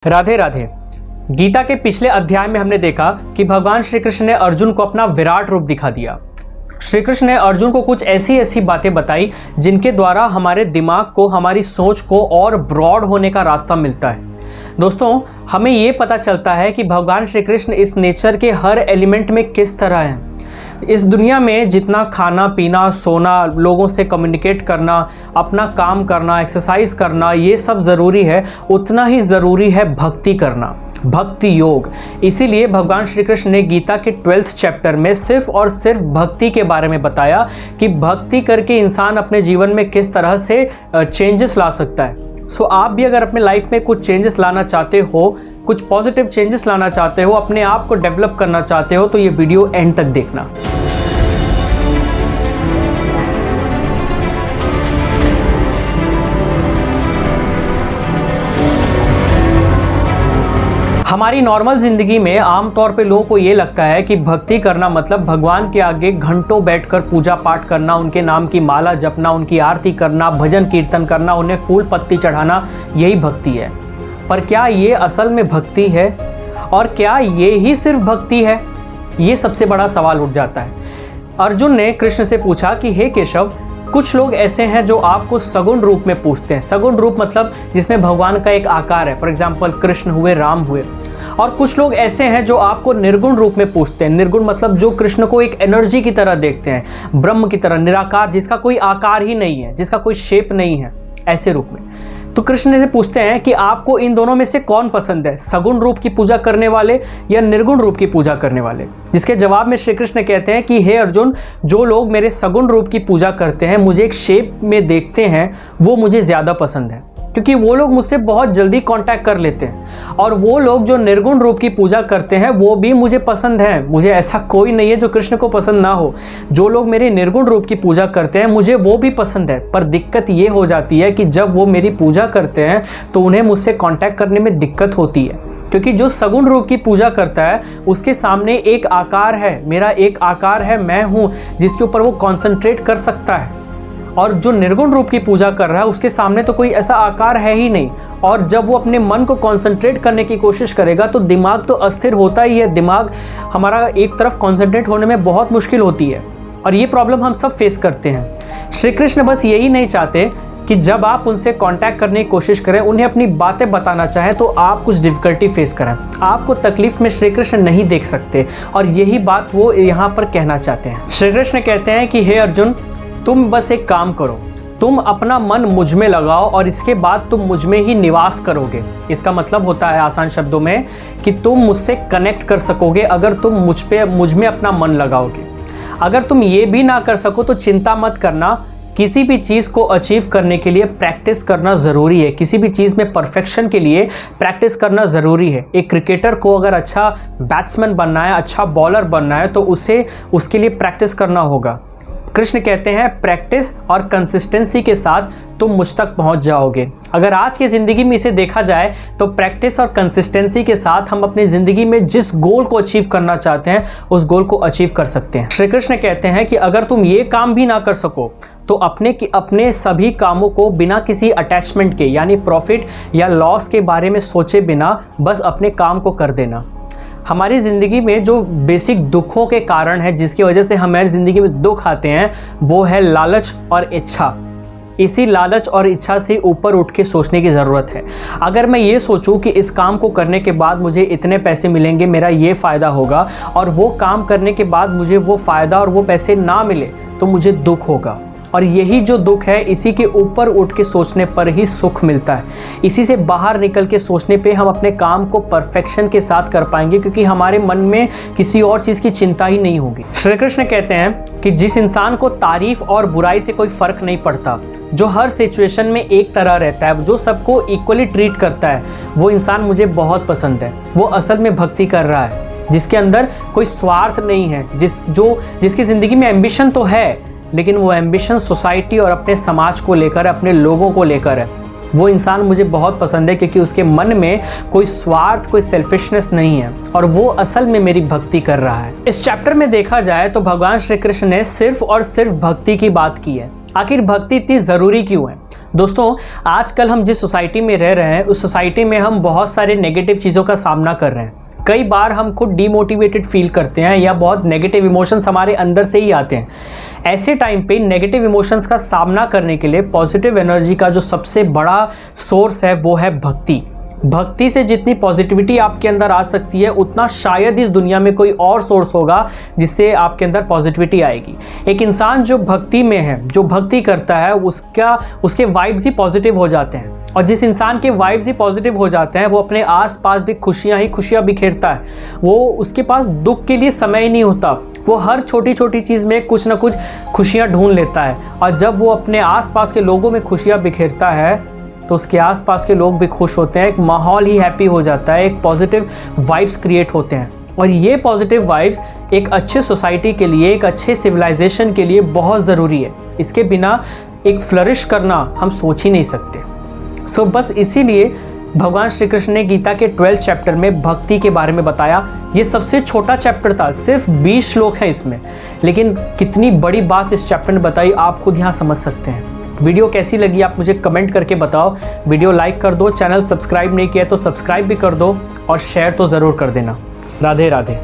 राधे राधे। गीता के पिछले अध्याय में हमने देखा कि भगवान श्री कृष्ण ने अर्जुन को अपना विराट रूप दिखा दिया। श्री कृष्ण ने अर्जुन को कुछ ऐसी ऐसी बातें बताई जिनके द्वारा हमारे दिमाग को, हमारी सोच को और ब्रॉड होने का रास्ता मिलता है। दोस्तों, हमें ये पता चलता है कि भगवान श्री कृष्ण इस नेचर के हर एलिमेंट में किस तरह हैं। इस दुनिया में जितना खाना पीना, सोना, लोगों से कम्युनिकेट करना, अपना काम करना, एक्सरसाइज करना, ये सब ज़रूरी है, उतना ही ज़रूरी है भक्ति करना, भक्ति योग। इसीलिए भगवान श्री कृष्ण ने गीता के 12th चैप्टर में सिर्फ और सिर्फ भक्ति के बारे में बताया कि भक्ति करके इंसान अपने जीवन में किस तरह से चेंजेस ला सकता है। सो आप भी अगर अपने लाइफ में कुछ चेंजेस लाना चाहते हो, कुछ पॉजिटिव चेंजेस लाना चाहते हो, अपने आप को डेवलप करना चाहते हो, तो ये वीडियो एंड तक देखना। हमारी नॉर्मल ज़िंदगी में आमतौर पे लोगों को ये लगता है कि भक्ति करना मतलब भगवान के आगे घंटों बैठकर पूजा पाठ करना, उनके नाम की माला जपना, उनकी आरती करना, भजन कीर्तन करना, उन्हें फूल पत्ती चढ़ाना, यही भक्ति है। पर क्या ये असल में भक्ति है? और क्या ये ही सिर्फ भक्ति है? ये सबसे बड़ा सवाल उठ जाता है। अर्जुन ने कृष्ण से पूछा कि हे केशव, कुछ लोग ऐसे हैं जो आपको सगुण रूप में पूछते हैं। सगुण रूप मतलब जिसमें भगवान का एक आकार है, फॉर एग्जाम्पल कृष्ण हुए, राम हुए। और कुछ लोग ऐसे हैं जो आपको निर्गुण रूप में पूछते हैं। निर्गुण मतलब जो कृष्ण को एक एनर्जी की तरह देखते हैं, ब्रह्म की तरह, निराकार, जिसका कोई आकार ही नहीं है, जिसका कोई शेप नहीं है, ऐसे रूप में। तो कृष्ण से पूछते हैं कि आपको इन दोनों में से कौन पसंद है, सगुण रूप की पूजा करने वाले या निर्गुण रूप की पूजा करने वाले? जिसके जवाब में श्री कृष्ण कहते हैं कि हे अर्जुन, जो लोग मेरे सगुण रूप की पूजा करते हैं, मुझे एक शेप में देखते हैं, वो मुझे ज़्यादा पसंद है, क्योंकि वो लोग मुझसे बहुत जल्दी कांटेक्ट कर लेते हैं। और वो लोग जो निर्गुण रूप की पूजा करते हैं वो भी मुझे पसंद है। मुझे ऐसा कोई नहीं है जो कृष्ण को पसंद ना हो। जो लोग मेरे निर्गुण रूप की पूजा करते हैं मुझे वो भी पसंद है। पर दिक्कत ये हो जाती है कि जब वो मेरी पूजा करते हैं तो उन्हें मुझसे कांटेक्ट करने में दिक्कत होती है, क्योंकि जो सगुण रूप की पूजा करता है उसके सामने एक आकार है, मेरा एक आकार है, मैं हूँ, जिसके ऊपर वो कॉन्सेंट्रेट कर सकता है। और जो निर्गुण रूप की पूजा कर रहा है उसके सामने तो कोई ऐसा आकार है ही नहीं। और जब वो अपने मन को कंसंट्रेट करने की कोशिश करेगा तो दिमाग तो अस्थिर होता ही है। दिमाग हमारा एक तरफ कंसंट्रेट होने में बहुत मुश्किल होती है, और ये प्रॉब्लम हम सब फेस करते हैं। श्री कृष्ण बस यही नहीं चाहते कि जब आप उनसे कांटेक्ट करने की कोशिश करें, उन्हें अपनी बातें बताना चाहें, तो आप कुछ डिफ़िकल्टी फेस करें। आपको तकलीफ में श्री कृष्ण नहीं देख सकते, और यही बात वो यहाँ पर कहना चाहते हैं। श्री कृष्ण कहते हैं कि हे अर्जुन, तुम बस एक काम करो, तुम अपना मन मुझ में लगाओ और इसके बाद तुम मुझ में ही निवास करोगे। इसका मतलब होता है आसान शब्दों में कि तुम मुझसे कनेक्ट कर सकोगे अगर तुम मुझ में अपना मन लगाओगे। अगर तुम ये भी ना कर सको तो चिंता मत करना। किसी भी चीज़ को अचीव करने के लिए प्रैक्टिस करना ज़रूरी है। किसी भी चीज़ में परफेक्शन के लिए प्रैक्टिस करना ज़रूरी है। एक क्रिकेटर को अगर अच्छा बैट्समैन बनना है, अच्छा बॉलर बनना है, तो उसे उसके लिए प्रैक्टिस करना होगा। कृष्ण कहते हैं प्रैक्टिस और कंसिस्टेंसी के साथ तुम मुझ तक पहुंच जाओगे। अगर आज की ज़िंदगी में इसे देखा जाए तो प्रैक्टिस और कंसिस्टेंसी के साथ हम अपनी ज़िंदगी में जिस गोल को अचीव करना चाहते हैं उस गोल को अचीव कर सकते हैं। श्री कृष्ण कहते हैं कि अगर तुम ये काम भी ना कर सको तो अपने सभी कामों को बिना किसी अटैचमेंट के, यानी प्रॉफिट या लॉस के बारे में सोचे बिना बस अपने काम को कर देना। हमारी ज़िंदगी में जो बेसिक दुखों के कारण है, जिसकी वजह से हमारी ज़िंदगी में दुख आते हैं, वो है लालच और इच्छा। इसी लालच और इच्छा से ऊपर उठ के सोचने की ज़रूरत है। अगर मैं ये सोचूं कि इस काम को करने के बाद मुझे इतने पैसे मिलेंगे, मेरा ये फ़ायदा होगा, और वो काम करने के बाद मुझे वो फ़ायदा और वो पैसे ना मिले तो मुझे दुख होगा। और यही जो दुख है, इसी के ऊपर उठ के सोचने पर ही सुख मिलता है। इसी से बाहर निकल के सोचने पे हम अपने काम को परफेक्शन के साथ कर पाएंगे, क्योंकि हमारे मन में किसी और चीज़ की चिंता ही नहीं होगी। श्री कृष्ण कहते हैं कि जिस इंसान को तारीफ और बुराई से कोई फ़र्क नहीं पड़ता, जो हर सिचुएशन में एक तरह रहता है, जो सबको इक्वली ट्रीट करता है, वो इंसान मुझे बहुत पसंद है। वो असल में भक्ति कर रहा है, जिसके अंदर कोई स्वार्थ नहीं है, जिसकी ज़िंदगी में एम्बिशन तो है, लेकिन वो एम्बिशन सोसाइटी और अपने समाज को लेकर, अपने लोगों को लेकर है। वो इंसान मुझे बहुत पसंद है क्योंकि उसके मन में कोई स्वार्थ, कोई सेल्फिशनेस नहीं है, और वो असल में मेरी भक्ति कर रहा है। इस चैप्टर में देखा जाए तो भगवान श्री कृष्ण ने सिर्फ और सिर्फ भक्ति की बात की है। आखिर भक्ति इतनी ज़रूरी क्यों है? दोस्तों, आजकल हम जिस सोसाइटी में रह रहे हैं उस सोसाइटी में हम बहुत सारे नेगेटिव चीज़ों का सामना कर रहे हैं। कई बार हम खुद डीमोटिवेटेड फील करते हैं या बहुत नेगेटिव इमोशंस हमारे अंदर से ही आते हैं। ऐसे टाइम पे नेगेटिव इमोशंस का सामना करने के लिए पॉजिटिव एनर्जी का जो सबसे बड़ा सोर्स है वो है भक्ति। भक्ति से जितनी पॉजिटिविटी आपके अंदर आ सकती है उतना शायद इस दुनिया में कोई और सोर्स होगा जिससे आपके अंदर पॉजिटिविटी आएगी। एक इंसान जो भक्ति में है, जो भक्ति करता है, उसके वाइब्स ही पॉजिटिव हो जाते हैं, और जिस इंसान के वाइब्स ही पॉजिटिव हो जाते हैं वो अपने आसपास भी खुशियाँ बिखेरता है। वो उसके पास दुख के लिए समय ही नहीं होता, वो हर छोटी छोटी चीज़ में कुछ ना कुछ खुशियाँ ढूंढ लेता है, और जब वो अपने आसपास के लोगों में खुशियाँ बिखेरता है तो उसके आसपास के लोग भी खुश होते हैं, एक माहौल ही हैप्पी हो जाता है, एक पॉजिटिव वाइब्स क्रिएट होते हैं। और ये पॉजिटिव वाइब्स एक अच्छे सोसाइटी के लिए, एक अच्छे सिविलाइजेशन के लिए बहुत ज़रूरी है। इसके बिना एक फ्लरिश करना हम सोच ही नहीं सकते। सो बस इसीलिए भगवान श्री कृष्ण ने गीता के 12th चैप्टर में भक्ति के बारे में बताया। ये सबसे छोटा चैप्टर था, सिर्फ 20 श्लोक हैं इसमें, लेकिन कितनी बड़ी बात इस चैप्टर ने बताई आप खुद यहाँ समझ सकते हैं। वीडियो कैसी लगी आप मुझे कमेंट करके बताओ। वीडियो लाइक कर दो, चैनल सब्सक्राइब नहीं किया तो सब्सक्राइब भी कर दो, और शेयर तो ज़रूर कर देना। राधे राधे।